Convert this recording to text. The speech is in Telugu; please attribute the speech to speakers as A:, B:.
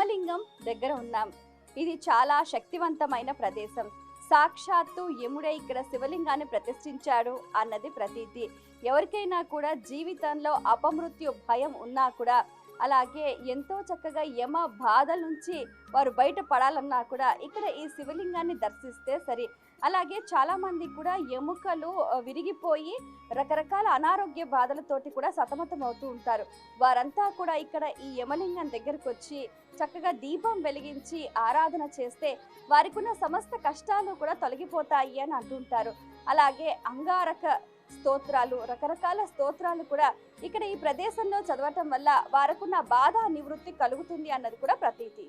A: యమలింగం దగ్గర ఉన్నాం. ఇది చాలా శక్తివంతమైన ప్రదేశం. సాక్షాత్తు యముడే ఇక్కడ శివలింగాన్ని ప్రతిష్ఠించాడు అన్నది ప్రతీతి. ఎవరికైనా కూడా జీవితంలో అపమృత్యు భయం ఉన్నా కూడా, అలాగే ఎంతో చక్కగా యమ బాధల నుంచి వారు బయటపడాలన్నా కూడా ఇక్కడ ఈ శివలింగాన్ని దర్శిస్తే సరి. అలాగే చాలామంది కూడా ఎముకలు విరిగిపోయి రకరకాల అనారోగ్య బాధలతోటి కూడా సతమతం అవుతూ ఉంటారు. వారంతా కూడా ఇక్కడ ఈ యమలింగం దగ్గరకు వచ్చి చక్కగా దీపం వెలిగించి ఆరాధన చేస్తే వారికున్న సమస్త కష్టాలు కూడా తొలగిపోతాయి అని అంటుంటారు. అలాగే అంగారక స్తోత్రాలు, రకరకాల స్తోత్రాలు కూడా ఇక్కడ ఈ ప్రదేశంలో చదవటం వల్ల వారికున్న బాధ నివృత్తి కలుగుతుంది అన్నది కూడా ప్రతీతి.